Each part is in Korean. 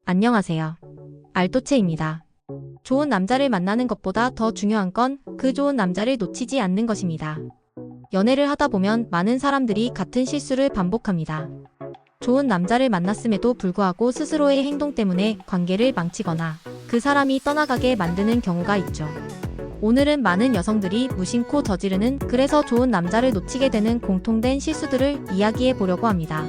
안녕하세요. 알토체입니다. 좋은 남자를 만나는 것보다 더 중요한 건 그 좋은 남자를 놓치지 않는 것입니다. 연애를 하다 보면 많은 사람들이 같은 실수를 반복합니다. 좋은 남자를 만났음에도 불구하고 스스로의 행동 때문에 관계를 망치거나 그 사람이 떠나가게 만드는 경우가 있죠. 오늘은 많은 여성들이 무심코 저지르는 그래서 좋은 남자를 놓치게 되는 공통된 실수들을 이야기해 보려고 합니다.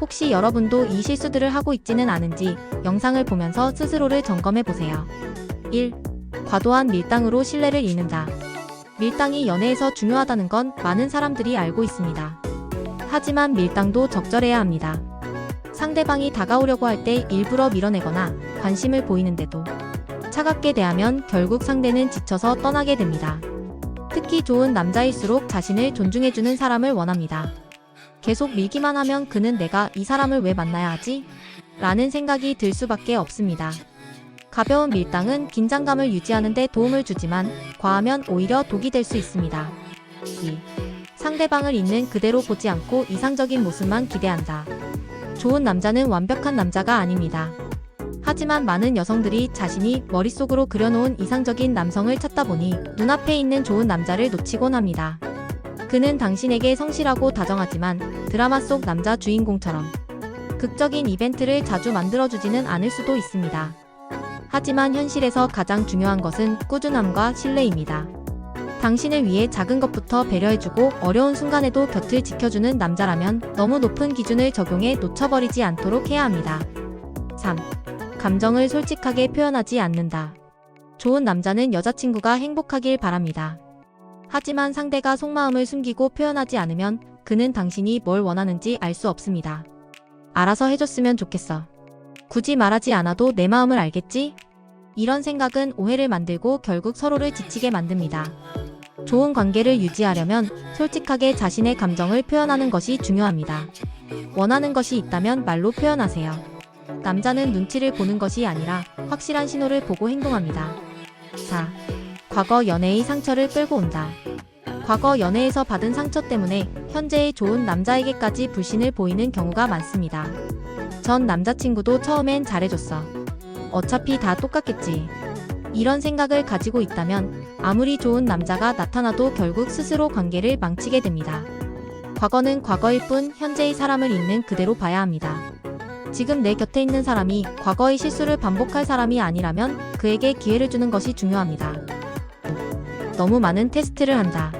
혹시 여러분도 이 실수들을 하고 있지는 않은지 영상을 보면서 스스로를 점검해 보세요. 1. 과도한 밀당으로 신뢰를 잃는다. 밀당이 연애에서 중요하다는 건 많은 사람들이 알고 있습니다. 하지만 밀당도 적절해야 합니다. 상대방이 다가오려고 할 때 일부러 밀어내거나 관심을 보이는데도 차갑게 대하면 결국 상대는 지쳐서 떠나게 됩니다. 특히 좋은 남자일수록 자신을 존중해주는 사람을 원합니다. 계속 밀기만 하면 그는 내가 이 사람을 왜 만나야 하지? 라는 생각이 들 수밖에 없습니다. 가벼운 밀당은 긴장감을 유지하는 데 도움을 주지만 과하면 오히려 독이 될 수 있습니다. 2. 상대방을 있는 그대로 보지 않고 이상적인 모습만 기대한다. 좋은 남자는 완벽한 남자가 아닙니다. 하지만 많은 여성들이 자신이 머릿속으로 그려놓은 이상적인 남성을 찾다 보니 눈앞에 있는 좋은 남자를 놓치곤 합니다. 그는 당신에게 성실하고 다정하지만 드라마 속 남자 주인공처럼 극적인 이벤트를 자주 만들어주지는 않을 수도 있습니다. 하지만 현실에서 가장 중요한 것은 꾸준함과 신뢰입니다. 당신을 위해 작은 것부터 배려해주고 어려운 순간에도 곁을 지켜주는 남자라면 너무 높은 기준을 적용해 놓쳐버리지 않도록 해야 합니다. 3. 감정을 솔직하게 표현하지 않는다. 좋은 남자는 여자친구가 행복하길 바랍니다. 하지만 상대가 속마음을 숨기고 표현하지 않으면 그는 당신이 뭘 원하는지 알 수 없습니다. 알아서 해줬으면 좋겠어. 굳이 말하지 않아도 내 마음을 알겠지? 이런 생각은 오해를 만들고 결국 서로를 지치게 만듭니다. 좋은 관계를 유지하려면 솔직하게 자신의 감정을 표현하는 것이 중요합니다. 원하는 것이 있다면 말로 표현하세요. 남자는 눈치를 보는 것이 아니라 확실한 신호를 보고 행동합니다. 4. 과거 연애의 상처를 끌고 온다. 과거 연애에서 받은 상처 때문에 현재의 좋은 남자에게까지 불신을 보이는 경우가 많습니다. 전 남자친구도 처음엔 잘해줬어. 어차피 다 똑같겠지. 이런 생각을 가지고 있다면 아무리 좋은 남자가 나타나도 결국 스스로 관계를 망치게 됩니다. 과거는 과거일 뿐 현재의 사람을 있는 그대로 봐야 합니다. 지금 내 곁에 있는 사람이 과거의 실수를 반복할 사람이 아니라면 그에게 기회를 주는 것이 중요합니다. 너무 많은 테스트를 한다.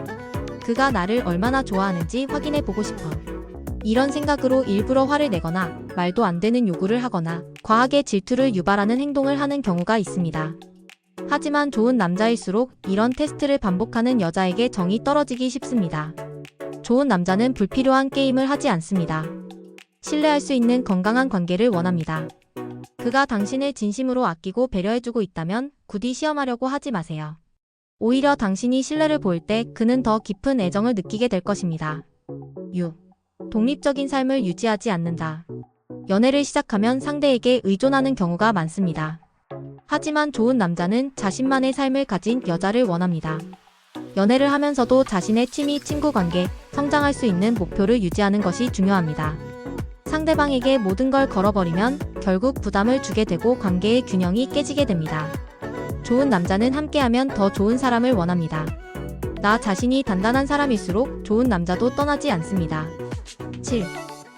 그가 나를 얼마나 좋아하는지 확인해 보고 싶어. 이런 생각으로 일부러 화를 내거나 말도 안 되는 요구를 하거나 과하게 질투를 유발하는 행동을 하는 경우가 있습니다. 하지만 좋은 남자일수록 이런 테스트를 반복하는 여자에게 정이 떨어지기 쉽습니다. 좋은 남자는 불필요한 게임을 하지 않습니다. 신뢰할 수 있는 건강한 관계를 원합니다. 그가 당신을 진심으로 아끼고 배려해주고 있다면 굳이 시험하려고 하지 마세요. 오히려 당신이 신뢰를 보일 때 그는 더 깊은 애정을 느끼게 될 것입니다. 6. 독립적인 삶을 유지하지 않는다. 연애를 시작하면 상대에게 의존하는 경우가 많습니다. 하지만 좋은 남자는 자신만의 삶을 가진 여자를 원합니다. 연애를 하면서도 자신의 취미, 친구 관계, 성장할 수 있는 목표를 유지하는 것이 중요합니다. 상대방에게 모든 걸 걸어버리면 결국 부담을 주게 되고 관계의 균형이 깨지게 됩니다. 좋은 남자는 함께하면 더 좋은 사람을 원합니다. 나 자신이 단단한 사람일수록 좋은 남자도 떠나지 않습니다. 7.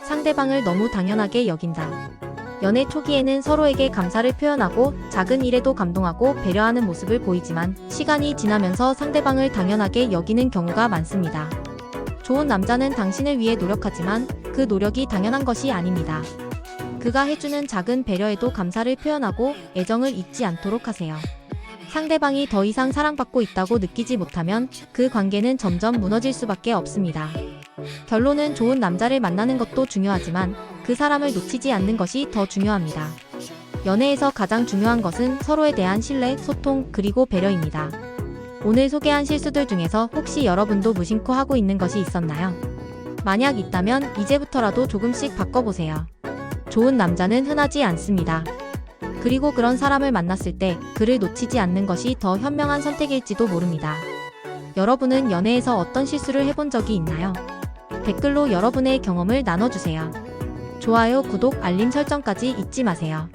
상대방을 너무 당연하게 여긴다. 연애 초기에는 서로에게 감사를 표현하고 작은 일에도 감동하고 배려하는 모습을 보이지만 시간이 지나면서 상대방을 당연하게 여기는 경우가 많습니다. 좋은 남자는 당신을 위해 노력하지만 그 노력이 당연한 것이 아닙니다. 그가 해주는 작은 배려에도 감사를 표현하고 애정을 잊지 않도록 하세요. 상대방이 더 이상 사랑받고 있다고 느끼지 못하면 그 관계는 점점 무너질 수밖에 없습니다. 결론은 좋은 남자를 만나는 것도 중요하지만 그 사람을 놓치지 않는 것이 더 중요합니다. 연애에서 가장 중요한 것은 서로에 대한 신뢰, 소통, 그리고 배려입니다. 오늘 소개한 실수들 중에서 혹시 여러분도 무심코 하고 있는 것이 있었나요? 만약 있다면 이제부터라도 조금씩 바꿔보세요. 좋은 남자는 흔하지 않습니다. 그리고 그런 사람을 만났을 때 그를 놓치지 않는 것이 더 현명한 선택일지도 모릅니다. 여러분은 연애에서 어떤 실수를 해본 적이 있나요? 댓글로 여러분의 경험을 나눠주세요. 좋아요, 구독, 알림 설정까지 잊지 마세요.